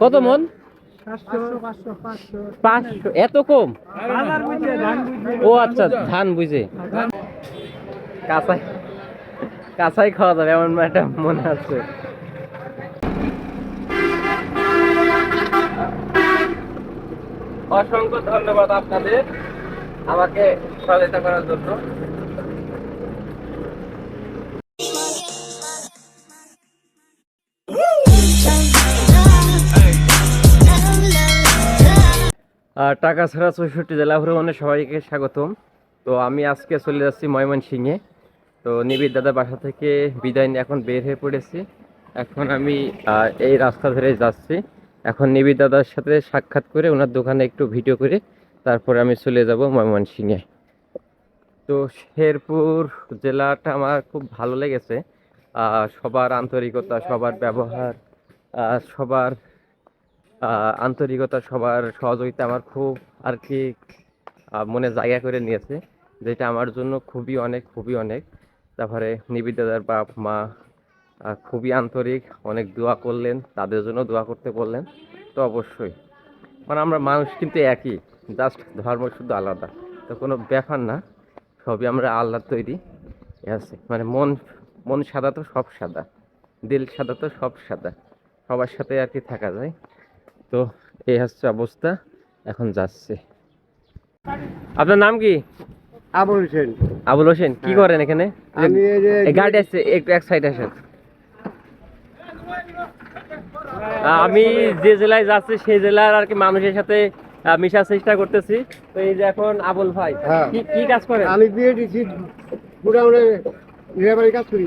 কত মন? 500। এত কম? ও আচ্ছা, ধান বুঝে। কাঁচাই কাঁচাই খাওয়া যাবে এমন একটা মনে আছে। অসংখ্য ধন্যবাদ আপনাদের আমাকে সহায়তা করার জন্য। আর টাকা ছাড়া 64 জেলা ভ্রমণে সবাইকে স্বাগতম। তো আমি আজকে চলে যাচ্ছি ময়মনসিংহে। তো নিবিড় দাদার বাসা থেকে বিদায় নিয়ে এখন বের হয়ে পড়েছি। এখন আমি এই রাস্তা ধরে যাচ্ছি। এখন নিবিড় দাদার সাথে সাক্ষাৎ করে ওনার দোকানে একটু ভিডিও করে তারপরে আমি চলে যাব ময়মনসিংহে। তো শেরপুর জেলাটা আমার খুব ভালো লেগেছে। সবার আন্তরিকতা, সবার ব্যবহার, সবার আন্তরিকতা, সবার সহযোগিতা আমার খুব আর কি মনে জায়গা করে নিয়েছে, যেটা আমার জন্য খুবই অনেক। তারপরে নিবিড় দাদার বাপ মা খুবই আন্তরিক, অনেক দোয়া করলেন, তাদের জন্য দোয়া করতে বললেন। তো অবশ্যই মানে আমরা মানুষ কিন্তু একই, জাস্ট ধর্ম শুধু আলাদা, তো কোনো ব্যাপার না, সবই আমরা আল্লাহর তৈরি আছে। মানে মন মন সাদা তো সব সাদা, দিল সাদা তো সব সাদা, সবার সাথে আর কি থাকা যায়। তো এই হচ্ছে অবস্থা, এখন যাচ্ছে। আপনার নাম কি? আবুল হোসেন। আবুল হোসেন, কি করেন এখানে? আমি এই গাড়ি আসছে, একটু এক সাইড আসেন। আমি যে জেলায় যাচ্ছি সেই জেলার আর কি মানুষের সাথে মিশার চেষ্টা করতেছি। তো এই যে এখন আবুল ভাই কি কি কাজ করেন? আমি বিএডিসি গুডাউনে লেবারি কাজ করি।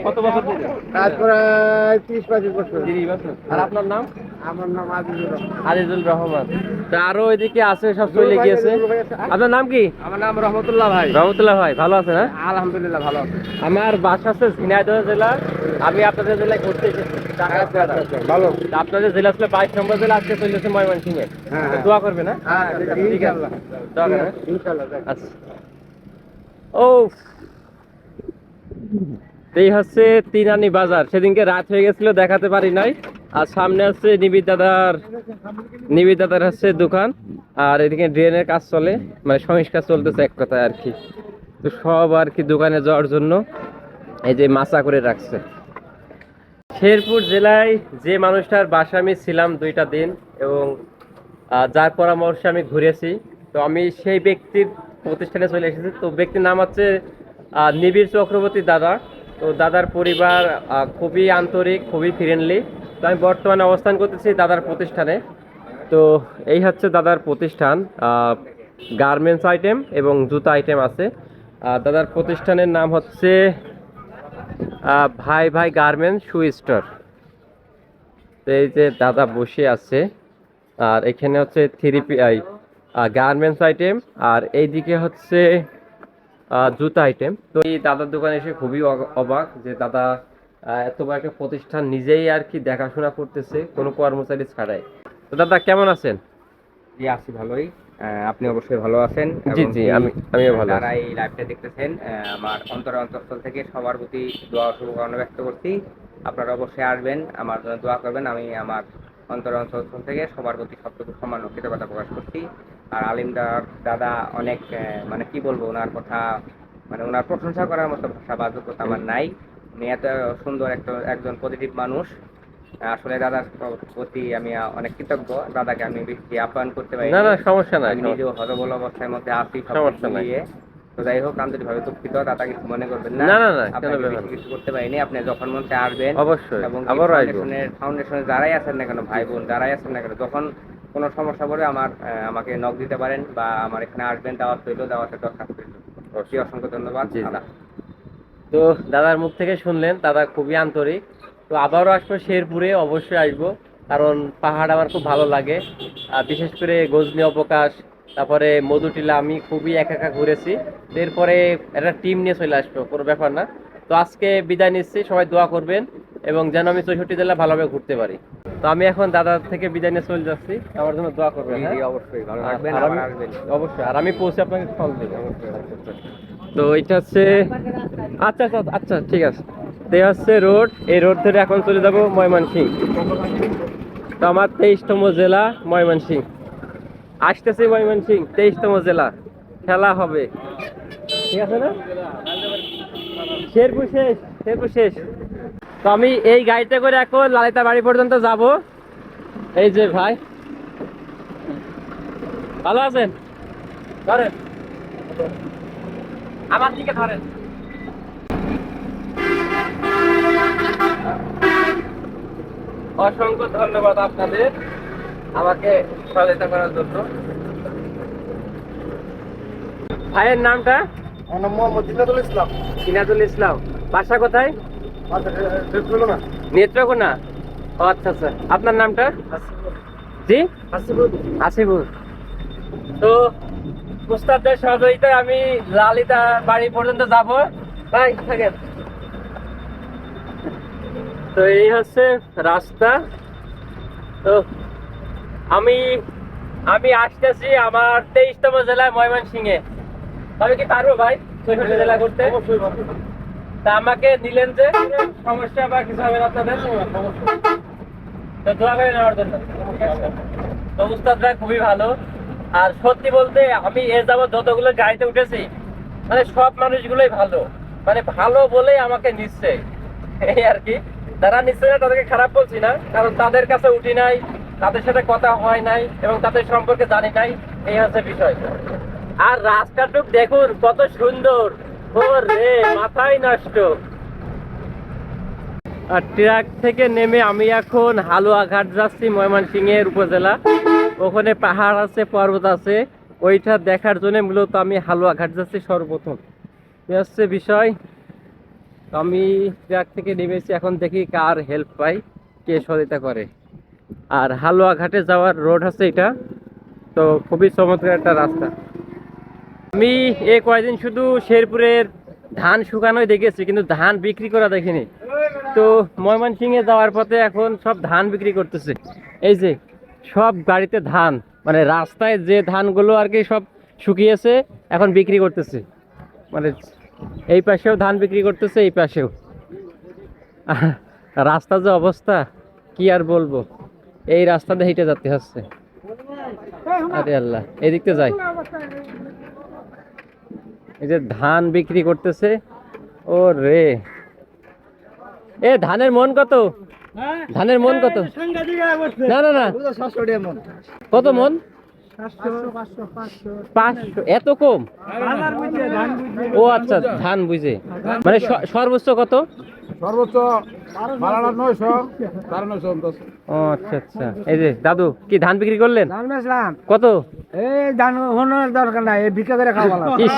কত বছর ধরে? কাজ প্রায় 30-35 বছর। 30 বছর। আর আপনার নাম? আমার নাম আজিজুর রহমান। আজিজুল রহমান। তো আরো এদিকে আছে, সব চলে গিয়েছে। আপনার নাম কি? আমার নাম রহমতুল্লাহ ভাই। রহমতুল্লাহ ভাই, ভালো আছেন? হ্যাঁ, আলহামদুলিল্লাহ ভালো আছে। আমার বাসা আছে ঝিনাইদহ জেলা। আমি আপনাদের জেলায় ঘুরতে এসেছি। ভালো। আপনাদের জেলা ছিল 22 নম্বর জেলা, আজকে চলেছে ময়মনসিংহে। দোয়া করবেন। হ্যাঁ, ঠিক আছে, দোয়া করবেন। ইনশাআল্লাহ। আচ্ছা। ও, এই হচ্ছে তিনানি বাজার। সেদিনকে রাত হয়ে গেছিল, দেখাতে পারি নাই। আর সামনে হচ্ছে নিবিড় দাদার হচ্ছে দোকান। আর এদিকে ড্রেনের কাজ চলে, মানে সংস্কার চলতেছে এক কথায় আর কি। তো সব আর কি দোকানে যাওয়ার জন্য এই যে মাচা করে রাখছে। শেরপুর জেলায় যে মানুষটার বাসা আমি ছিলাম 2টা দিন এবং যার পরামর্শে আমি ঘুরেছি, তো আমি সেই ব্যক্তির প্রতিষ্ঠানে চলে এসেছি। তো ব্যক্তির নাম হচ্ছে নিবিড় চক্রবর্তী দাদা। তো দাদার পরিবার খুবই আন্তরিক, খুবই ফ্রেন্ডলি। তো আমি বর্তমানে অবস্থান করতেছি দাদার প্রতিষ্ঠানে। তো এই হচ্ছে দাদার প্রতিষ্ঠান, গার্মেন্টস আইটেম এবং জুতা আইটেম আছে। দাদার প্রতিষ্ঠানের নাম হচ্ছে ভাই ভাই গার্মেন্টস শু স্টোর। তো এই যে দাদা বসে আছে, আর এখানে হচ্ছে 3PI গার্মেন্টস আইটেম, আর এইদিকে হচ্ছে জুতা আইটেম। তো এই দাদার দোকানে এসে খুবই অবাক যে দাদা এত বড় একটা প্রতিষ্ঠান নিজেই আর কি দেখাশোনা করতেছে কোনো কর্মচারী ছাড়াই। তো দাদা কেমন আছেন? জি আছি ভালোই। আপনি অবশ্যই ভালো আছেন? জি জি, আমিও ভালো। যারা এই লাইভটা দেখতেছেন, আমার অন্তঃস্থল থেকে সবার প্রতি দোয়া শুভকামনা ব্যক্ত করছি। আপনারা অবশ্যই আসবেন, আমার জন্য দোয়া করবেন। আমি আমার অন্তঃস্থল থেকে সবার প্রতি সবটুকু সম্মান ও কৃতজ্ঞতা প্রকাশ করছি। আর দাদা অনেক মানে কি বলবো, ওনার কথা মানে ওনার প্রশংসা করার মতো ভাষা বা যোগ্যতা আমার নাই। উনি এত সুন্দর একজন পজিটিভ মানুষ। আসলে দাদার প্রতি আমি অনেক কৃতজ্ঞ। দাদাকে আমি বেশি আপ্যায়ন করতে পারি না, সমস্যা নাই। আমি নিজেও হতবল অবস্থার মধ্যে আছি, সমস্যা নাই। তো যাই হোক, আন্তরিকভাবে দুঃখিত, দাদা কিছু মনে করবেন না। আপনাকে বেশি কিছু করতে পারিনি। আপনি যখন মন চায় আসবেন অবশ্যই, এবং আবার ফাউন্ডেশনে যারাই আছেন না কেন, ভাই বোন যারাই আছেন না কেন, যখন কোনো সমস্যা পড়বে আমাকে নক দিতে পারেন বা আমার এখানে আসবেন। দাওয়াত হইলো, দাওয়াতের দরখাস্ত হইলো। অসংখ্য ধন্যবাদ। তো দাদার মুখ থেকে শুনলেন, দাদা খুবই আন্তরিক। তো আবারও আসবো শেরপুরে, অবশ্যই আসবো, কারণ পাহাড় আমার খুব ভালো লাগে। বিশেষ করে গজনী অবকাশ, তারপরে মধুটিলা আমি খুবই একা ঘুরেছি। এরপরে একটা টিম নিয়ে চলে আসবো, কোনো ব্যাপার না। তো আজকে বিদায় নিচ্ছি, সবাই দোয়া করবেন এবং যেন আমি 64 জেলা ভালোভাবে ঘুরতে পারি। তো আমি এখন দাদার থেকে বিদায় নিয়ে চলে যাচ্ছি, আমার জন্য দোয়া করবেন। অবশ্যই ভালো থাকবেন, অবশ্যই। আর আমি পৌঁছে আপনাকে ফোন দেব। তো এটা হচ্ছে আচ্ছা আচ্ছা আচ্ছা, ঠিক আছে। তো হচ্ছে রোড, এই রোড ধরে এখন চলে যাব ময়মনসিংহ। তো আমার 23তম জেলা ময়মনসিংহ, আসতেছি ময়মনসিংহ 23তম জেলা, খেলা হবে, ঠিক আছে না? শেরপুর শেষ, শেরপুর শেষ। তো আমি এই গাড়িতে করে এখন লালিতা বাড়ি পর্যন্ত যাব। এই যে ভাই, ভালো আছেন? ধরেন, আমার দিকে ধরেন। অসংখ্য ধন্যবাদ আপনাদের আমাকে সহায়তা করার জন্য। ভাইয়ের নামটা? আমার নাম মোহাম্মদ জিনাদুল ইসলাম। সিনাজুল ইসলাম। বাসা কোথায়? নেত্রকোনা। ও আচ্ছা আচ্ছা। আপনার নামটা? জি, আসিফুর। তো উস্তাদদের সহযোগিতায় আমি লালিতা বাড়ি পর্যন্ত যাব। ভাই থাকেন। তো এই হচ্ছে রাস্তা। তো আমি আসতেছি আমার 23তম জেলায় ময়মনসিংহে। তবে কি পারবো ভাই ৬৬ জেলা করতে? তা আমাকে নিলেন যে, সমস্যা বা কিছু হবে না আপনাদের? তো দোয়া করেন আমার জন্য। তো উস্তাদরা খুবই ভালো। আর সত্যি বলতে আমি এ যাবৎ যতগুলো গাড়িতে উঠেছি, মানে সব মানুষগুলোই ভালো, মানে ভালো বলেই আমাকে নিচ্ছে, এই আর কি। যারা নিচ্ছে না তাদেরকে খারাপ বলছি না, কারণ তাদের কাছে উঠি নাই, তাদের সাথে কথা হয় নাই এবং তাদের সম্পর্কে জানি নাই, এই হচ্ছে বিষয়। আর রাস্তাটুক দেখুন কত সুন্দর, ও রে মাথায় নষ্ট। আর ট্রাক থেকে নেমে আমি এখন হালুয়াঘাট যাচ্ছি, ময়মনসিংহের উপজেলা। ওখানে পাহাড় আছে, পর্বত আছে, ওইটা দেখার জন্য মূলত আমি হালুয়াঘাট যাচ্ছি সর্বপ্রথম। এই হচ্ছে বিষয়। আমি ট্রাক থেকে নেমেছি, এখন দেখি কার হেল্প পাই, কে সহায়তা করে। আর হালুয়াঘাটে যাওয়ার রোড আছে এটা, তো খুবই চমৎকার একটা রাস্তা। আমি এই কয়দিন শুধু শেরপুরের ধান শুকানোই দেখেছি, কিন্তু ধান বিক্রি করা দেখিনি। তো ময়মনসিংহে যাওয়ার পথে এখন সব ধান বিক্রি করতেছে। এই যে সব গাড়িতে ধান, মানে রাস্তায় যে ধানগুলো আর কি সব শুকিয়েছে এখন বিক্রি করতেছে। মানে এই পাশেও ধান বিক্রি করতেছে, এই পাশেও। রাস্তার যে অবস্থা কি আর বলবো, এই রাস্তাতে হেঁটে যেতে হচ্ছে। আরে আল্লাহ, এদিকতে যাই। এই যে ধান বিক্রি করতেছে, ও রে। এ ধানের মন কত? ধানের মন কত? না না না, কত মন? 500। এত কম? ও আচ্ছা, ধান বুঝে। মানে সর্বোচ্চ কত? সর্বোচ্চ 900। ও আচ্ছা আচ্ছা। এই যে দাদু কি ধান বিক্রি করলেন? কত? এই ধান হনোর দরকার নাই, এই ভিক্ষা করে খাওয়া ভালো। ইস,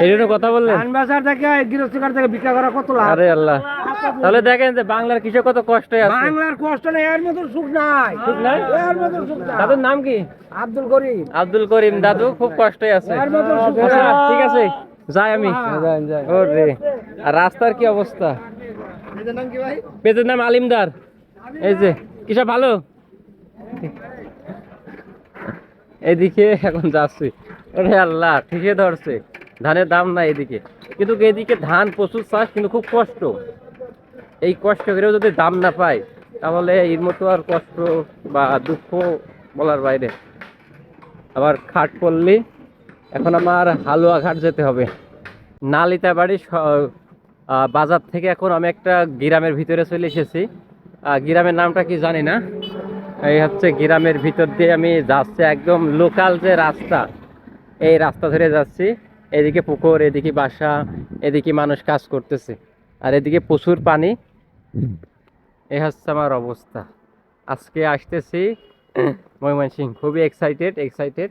এই জন্য কথা বললেন? ধান বেচার থেকে গৃহস্থকার থেকে ভিক্ষা করা কত লাভ। আরে আল্লাহ, তাহলে দেখেন যে বাংলার কৃষক কত কষ্টে আছে। বাংলার কষ্ট নেই, এর মতো সুখ নাই। সুখ নাই? এর মতো সুখ নাই। দাদুর নাম কি? আব্দুল করিম। আব্দুল করিম। দাদু খুব কষ্টে আছে। এর মতো সুখ আচ্ছা, নাই। ঠিক আছে, যাই আমি। ওরে, আর রাস্তার কি অবস্থা? এটার নাম কি ভাই? পেজের নাম আলিমদার। এই যে কিসব ভালো, এদিকে এখন যাচ্ছি। ওরে আল্লাহ, ঠিকই ধরছে, ধানের দাম নাই এদিকে, কিন্তু এদিকে ধান প্রচুর চাষ, কিন্তু খুব কষ্ট। এই কষ্ট করেও যদি দাম না পায়, তাহলে এর মতো আর কষ্ট বা দুঃখ বলার বাইরে। আবার খাট পড়লি, এখন আমার হালুয়াঘাট যেতে হবে। নালিতা বাড়ি বাজার থেকে এখন আমি একটা গ্রামের ভিতরে চলে এসেছি। গ্রামের নামটা কি জানি না। এই হচ্ছে গ্রামের ভিতর দিয়ে আমি যাচ্ছি, একদম লোকাল যে রাস্তা, এই রাস্তা ধরে যাচ্ছি। এদিকে পুকুর, এদিকে বাসা, এদিকে মানুষ কাজ করতেছে, আর এদিকে প্রচুর পানি। এই হচ্ছে আমার অবস্থা। আজকে আসতেছি ময়মনসিংহ, খুবই এক্সাইটেড।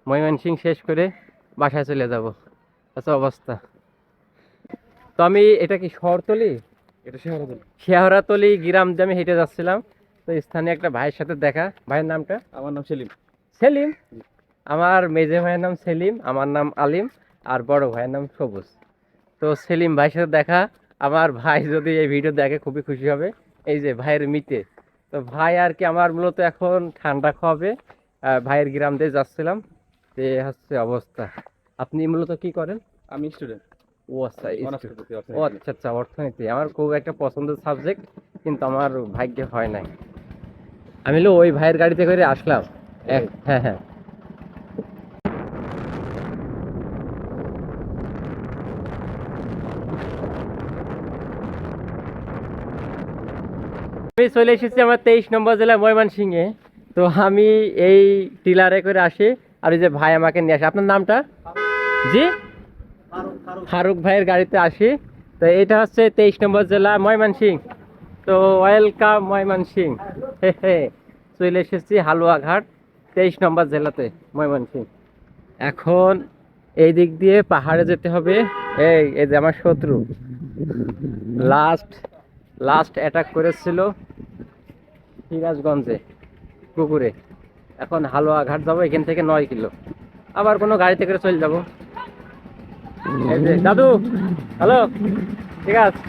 ময়মনসিংহ শেষ করে বাসায় চলে যাব। আচ্ছা অবস্থা। তো আমি, এটা কি শহরতলি? এটা শেহরাতলি। শেহরাতলি গ্রাম দিয়ে আমি হেঁটে যাচ্ছিলাম। তো স্থানীয় একটা ভাইয়ের সাথে দেখা। ভাইয়ের নামটা? আমার নাম সেলিম। সেলিম? আমার মেজে ভাইয়ের নাম সেলিম, আমার নাম আলিম, আর বড় ভাইয়ের নাম সবুজ। তো সেলিম ভাইয়ের সাথে দেখা। আমার ভাই যদি এই ভিডিও দেখে খুবই খুশি হবে। এই যে ভাইয়ের মিতে। তো ভাই আর কি আমার মূলত এখন ঠান্ডা খাওয়াবে। ভাইয়ের গ্রাম দিয়ে যাচ্ছিলাম, যে হচ্ছে অবস্থা। আপনি মূলত কি করেন? আমি স্টুডেন্ট। ও আচ্ছা, ও আচ্ছা আচ্ছা, অর্থনীতি আমার খুব একটা পছন্দের সাবজেক্ট, কিন্তু আমার ভাগ্যে হয় নাই। আমি হলো ওই ভাইয়ের গাড়িতে করে আসলাম। হ্যাঁ হ্যাঁ। আমি চলে এসেছি আমার 23 নম্বর জেলা ময়মনসিংহে। তো আমি এই টিলারে করে আসি, আর ওই যে ভাই আমাকে নিয়ে আসে। আপনার নামটা? জি, ফারুক ভাইয়ের গাড়িতে আসি। তো এটা হচ্ছে 23 নম্বর জেলা ময়মনসিংহ। তো ওয়েলকাম ময়মনসিংহ। চলে এসেছি হালুয়াঘাট 23 নম্বর জেলাতে ময়মনসিংহ। এখন এই দিক দিয়ে পাহাড়ে যেতে হবে। এই যে আমার শত্রু লাস্ট অ্যাটাক করেছিল সিরাজগঞ্জে পুকুরে। এখন হালুয়াঘাট যাবো, এখান থেকে 9 কিলো। আবার কোনো গাড়িতে করে চলে যাবো। এই যে দাদু, হ্যালো, ঠিক আছে।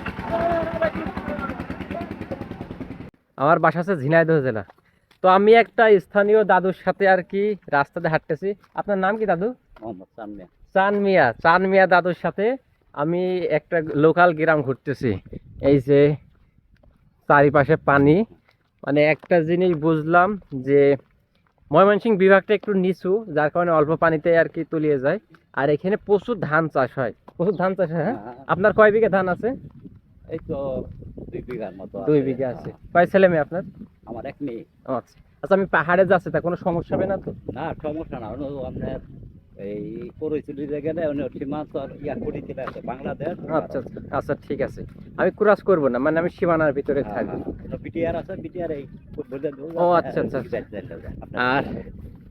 আমার বাসা আছে ঝিনাইদহ জেলা। তো আমি একটা স্থানীয় দাদুর সাথে আর কি রাস্তাতে হাঁটতেছি। আপনার নাম কি দাদু? চান মিয়া দাদুর সাথে আমি একটা লোকাল গ্রাম ঘুরতেছি। এই যে চারিপাশে পানি, মানে একটা জিনিস বুঝলাম যে ময়মনসিংহ বিভাগটা একটু নিচু, যার কারণে অল্প পানিতে আর কি তলিয়ে যায়। আর এখানে প্রচুর ধান চাষ হয়, প্রচুর ধান চাষ হয়। হ্যাঁ, আপনার কয় বিঘা ধান আছে? এই তো 2 বিঘার মতো। 2 বিঘা আছে। কয় ছেলে মেয়ে আপনার? আমার এক মেয়ে। আচ্ছা আচ্ছা, আমি পাহাড়ে যাচ্ছি, তা কোনো সমস্যা হবে না তো? না, সমস্যা না। আপনার এই পরিচুলি জায়গায় সীমান্ত ইয়া করেছিল আছে বাংলাদেশ। আচ্ছা আচ্ছা আচ্ছা, ঠিক আছে। আমি ক্রস করবো না, মানে আমি সীমানার ভিতরে থাকবো। বিটিআর আছে, বিটিআর এই ও আচ্ছা আচ্ছা আচ্ছা। আর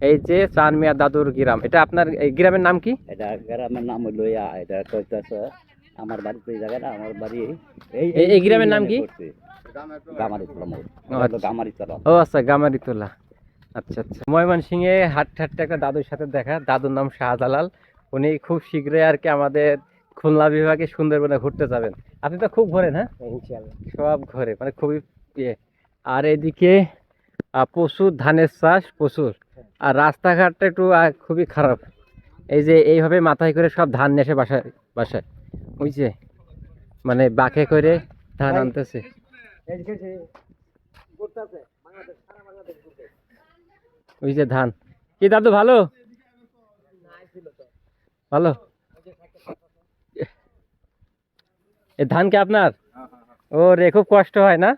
এই যে চান মিয়া দাদুর গ্রাম, এটা আপনার এই গ্রামের নাম কি? এটা গ্রামের নাম হইলো এটা কইতাছে আমার বাড়ি তো এই জায়গাটা, আমার বাড়ি এই গ্রামের নাম কি? গামারিতলা মোড়। গামারিতলা। ও আচ্ছা, গামারিতলা। আচ্ছা আচ্ছা। ময়মনসিংহে হাঁটতে হাঁটতে একটা দাদুর সাথে দেখা। দাদুর নাম শাহজালাল। উনি খুব শীঘ্রই আর কি আমাদের খুলনা বিভাগে সুন্দরবনে ঘুরতে যাবেন। আপনি তো খুব ঘোরেন? হ্যাঁ ইনশাআল্লাহ, সব ঘোরে, মানে খুবই ইয়ে। আর এদিকে প্রচুর ধানের চাষ, প্রচুর। আর রাস্তাঘাটটা একটু খুবই খারাপ। এই যে এইভাবে মাথায় করে সব ধান নেসে বাসায় বাসায়, বুঝছে, মানে বাঁকে করে ধান আনতেছে। ওই যে ধান। কি দাদু ভালো? ভালো। এই ধান কি আপনার? ও রে, খুব কষ্ট হয় না?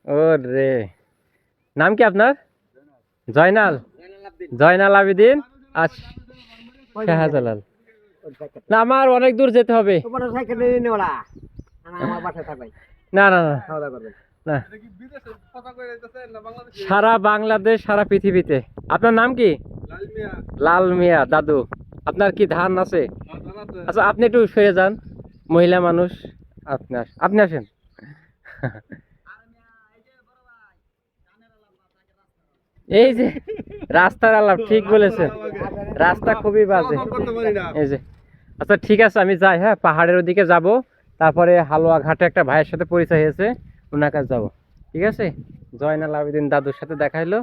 ও রে, নাম কি আপনার? জয়নাল আবেদিন আর শাহজালাল। না, আমার অনেক দূর যেতে হবে। না না না না, সারা বাংলাদেশ, সারা পৃথিবীতে। আপনার নাম কি? লাল মিয়া দাদু। আপনার কি ধান আছে? আচ্ছা, আপনি একটু সরে যান, মহিলা মানুষ। আপনি আসেন। এই যে রাস্তার আলাপ, ঠিক বলেছেন, রাস্তা খুবই বাজে। এই যে আচ্ছা, ঠিক আছে, আমি যাই। হ্যাঁ, পাহাড়ের ওদিকে যাব, তারপরে হালুয়াঘাটে একটা ভাইয়ের সাথে পরিচয় হয়েছে, ওনার কাছে যাবো। ঠিক আছে। জয়নাল আবেদিন দাদুর সাথে দেখা হলো।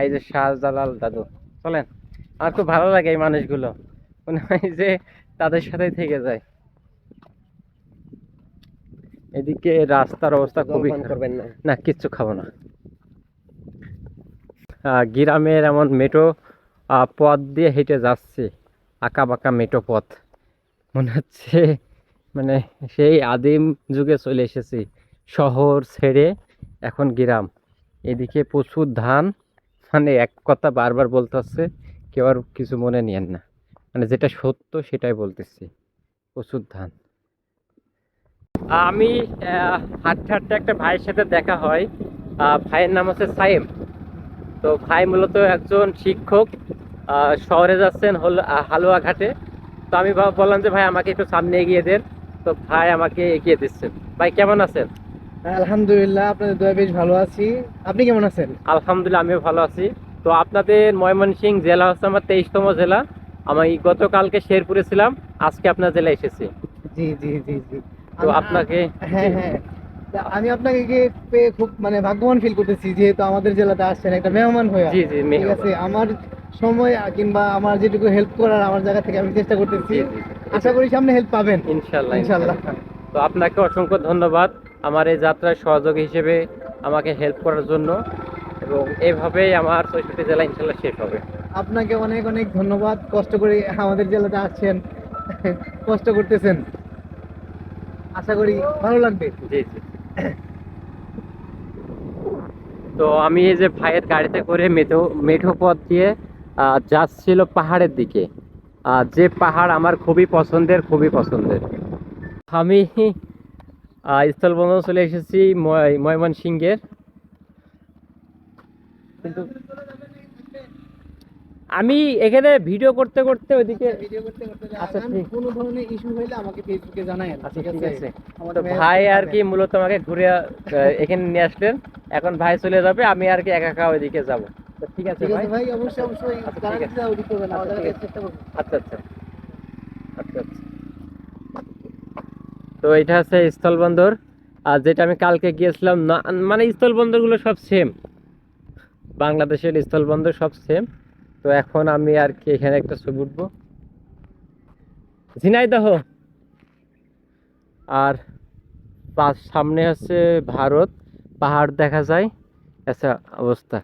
এই যে শাহজালাল দাদু, চলেন। আমার খুব ভালো লাগে এই মানুষগুলো, মনে হয় যে তাদের সাথেই থেকে যায়। এদিকে রাস্তার অবস্থা খুবই খারাপ। না, কিচ্ছু খাবো না। গ্রামের এমন মেটো পথ দিয়ে হেঁটে যাচ্ছে, আঁকা বাঁকা মেটো পথ। মনে হচ্ছে মানে সেই আদিম যুগে চলে এসেছি, শহর ছেড়ে এখন গ্রাম। এদিকে প্রচুর ধান, মানে এক কথা বারবার বলতে হচ্ছে, কেউ আর কিছু মনে নিয়েন না, মানে যেটা সত্য সেটাই বলতেছি। প্রচুর ধান। আমি হাঁটতে হাঁটতে একটা ভাইয়ের সাথে দেখা হয়। ভাইয়ের নাম হচ্ছে সাইম। তো ভাই মূলত একজন শিক্ষক, শহরে যাচ্ছেন হালুয়াঘাটে। তো আমি বললাম যে ভাই আমাকে একটু সামনে এগিয়ে দেন। তো ভাই আমাকে এগিয়ে দিচ্ছেন। ভাই কেমন আছেন? আলহামদুলিল্লাহ, আপনাদের দয়া বেশ ভালো আছি। আপনি কেমন আছেন? আলহামদুলিল্লাহ, আমিও ভালো আছি। তো আপনাদের ময়মনসিংহ জেলা হচ্ছে আমার 23তম জেলা। আমি গতকালকে শেরপুরে ছিলাম, আজকে আপনার জেলায় এসেছি। জি জি জি জি। তো আপনাকে, হ্যাঁ হ্যাঁ, আমি আপনাকে পেয়ে খুব মানে ভাগ্যবান ফিল করতেছি, যেহেতু আমাদের জেলাতে আসছেন একটা মেহমান হয়ে। জি জি, ঠিক আছে, আমার সময় কিংবা আমার যেটুকু হেল্প করার আমার জায়গা থেকে আমি চেষ্টা করতেছি। আশা করি সামনে হেল্প পাবেন ইনশাল্লাহ ইনশাল্লাহ। তো আপনাকে অসংখ্য ধন্যবাদ আমার এই যাত্রায় সহযোগী হিসেবে আমাকে হেল্প করার জন্য। এবং এইভাবেই আমার 64 জেলা ইনশাল্লাহ শেষ হবে। আপনাকে অনেক অনেক ধন্যবাদ, কষ্ট করে আমাদের জেলাতে আসছেন, কষ্ট করতেছেন, আশা করি ভালো লাগবে। জি জি। তো আমি এই যে ভাইয়ের গাড়িতে করে মেঠো মেঠো পথ দিয়ে যাচ্ছিল পাহাড়ের দিকে, যে পাহাড় আমার খুবই পছন্দের, খুবই পছন্দের। আমি স্থলবন্দর চলে এসেছি ময়মনসিংহের, কিন্তু আমি এখানে ভিডিও করতে করতে ওইদিকে। ভিডিও করতে করতে আচ্ছা, আগান, ঠিক। কোনো ধরনের ইস্যু হলে আমাকে ফেসবুকে জানায়েন। আচ্ছা ঠিক আছে। তো আমাদের ভাই আর কি মূলত আমাকে ঘুরে এখানে নিয়ে আসলেন, এখন ভাই চলে যাবে, আমি আর কি একা একা ওইদিকে যাবো। তো ঠিক আছে ঠিক ভাই। আছে ভাই, অবশ্যই অবশ্যই আচ্ছা, ঠিক জানাতে আছে। দাও, ওদিকে হবে না, আচ্ছা, আমাদের ঠিক আছে। চেষ্টা করবো। আচ্ছা আচ্ছা আচ্ছা আচ্ছা। তো এটা হচ্ছে স্থলবন্দর, আর যেটা আমি কালকে গিয়েছিলাম না, মানে স্থলবন্দরগুলো সব সেম, বাংলাদেশের স্থলবন্দর সব সেম। তো এখন আমি আর কি এখানে একটা ছবি উঠবো, ঝিনাইদহ, আর সামনে হচ্ছে ভারত, পাহাড় দেখা যায়, আচ্ছা অবস্থা।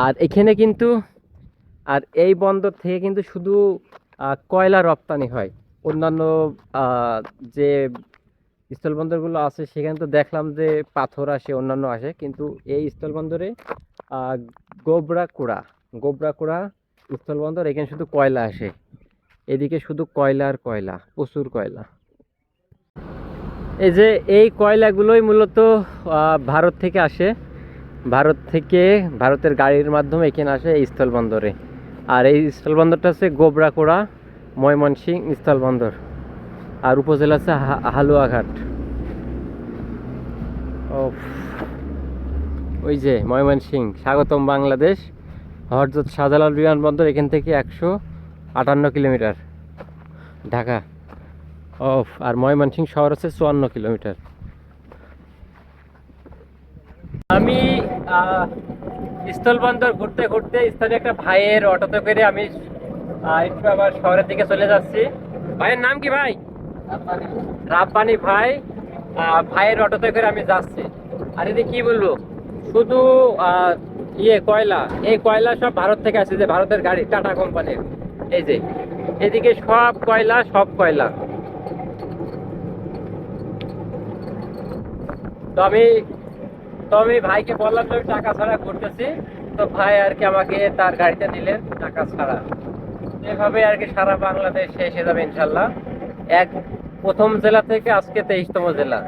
আর এখানে কিন্তু, আর এই বন্দর থেকে কিন্তু শুধু কয়লা রপ্তানি হয়। অন্যান্য যে স্থলবন্দরগুলো আছে সেখানে তো দেখলাম যে পাথর আসে, অন্যান্য আসে, কিন্তু এই স্থলবন্দরে আহ, গোবরাকুড়া গোবরাকুড়া স্থলবন্দর, এখানে শুধু কয়লা আসে, এদিকে শুধু কয়লা আর কয়লা, প্রচুর কয়লা। এই যে এই কয়লাগুলোই মূলত ভারত থেকে আসে, ভারত থেকে, ভারতের গাড়ির মাধ্যমে এখানে আসে এই স্থলবন্দরে। আর এই স্থলবন্দরটা হচ্ছে গোবরাকুড়া ময়মনসিংহ স্থলবন্দর, আর উপজেলা হচ্ছে হালুয়াঘাট। ও, ওই যে ময়মনসিংহ, স্বাগতম বাংলাদেশ, হযরত শাহজালাল বিমানবন্দর এখান থেকে 158 কিলোমিটার ঢাকা। ও, আর ময়মনসিংহ শহর হচ্ছে 54 কিলোমিটার। আমি স্থলবন্দর ঘুরতে ঘুরতে স্থানীয় একটা ভাইয়ের অটোতে করে আমি একটু আবার শহরের দিকে চলে যাচ্ছি। ভাইয়ের নাম কি ভাই? রাব্বানি ভাই। ভাইয়ের অটোতে করে আমি যাচ্ছি। আর এদিকে কি বলবো, শুধু কয়লা, এই কয়লা সব ভারত থেকে আসছে, যে ভারতের গাড়ি, টাটা কোম্পানির। এই যে এদিকে সব কয়লা, সব কয়লা। তো আমি ভাইকে বললাম যে আমি টাকা ছাড়া ঘুরতেছি, তো ভাই আর কি আমাকে তার গাড়িতে নিলেন টাকা ছাড়া। এভাবে আর কি সারা বাংলাদেশ শেষ হয়ে যাবে ইনশাল্লাহ। প্রথম জেলা থেকে আজকে 23তম জেলা,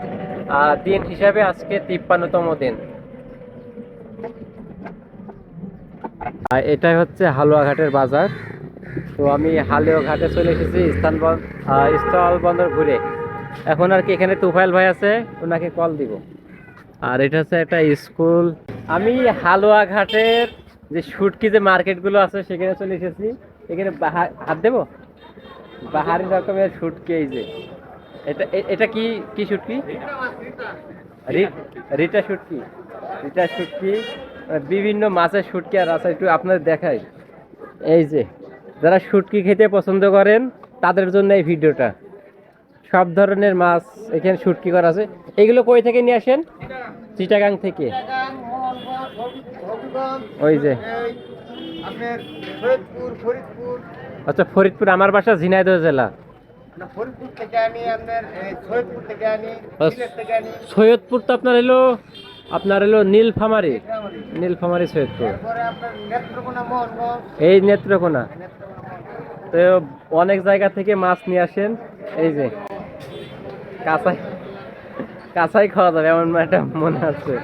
আর দিন হিসাবে আজকে 53তম দিন। আর এটাই হচ্ছে হালুয়াঘাটের বাজার। তো আমি হালুয়াঘাটে চলে এসেছি স্থলবন্দর ঘুরে। এখন আর কি এখানে তুফাইল ভাই আছে, ওনাকে কল দিব। আর এটা হচ্ছে একটা স্কুল। আমি হালুয়াঘাটের যে শুটকি যে মার্কেটগুলো আছে সেখানে চলে এসেছি। এখানে হাত দেবো, বাহারি রকমের শুটকি। এই যে এটা কি কি শুটকি? রিটা শুটকি। রিটা শুটকি, বিভিন্ন মাছের শুটকি আর আছে, একটু আপনাদের দেখাই। এই যে যারা শুটকি খেতে পছন্দ করেন তাদের জন্য এই ভিডিওটা। সব ধরনের মাছ এখানে শুটকি করা আছে। এগুলো কই থেকে নিয়ে আসেন? চিটাগাং থেকে। ওই যে আপনার সৈয়দপুর, ফরিদপুর। আচ্ছা, ফরিদপুর। আমার বাসা ঝিনাইদহ জেলা। ফরিদপুর থেকে আনি, আপনার সৈয়দপুর থেকে আনি, সিলেট থেকে আনি। সৈয়দপুর তো আপনার হলো নীলফামারী, নীলফামারী সৈয়দপুর। তারপরে আপনার নেত্রকোনা, মোহনগঞ্জ। এই নেত্রকোনা। তো অনেক জায়গা থেকে মাছ নিয়ে আসেন। এই যে কাঁচাই কাঁচাই খাওয়া যাবে এমন একটা মনে আছে।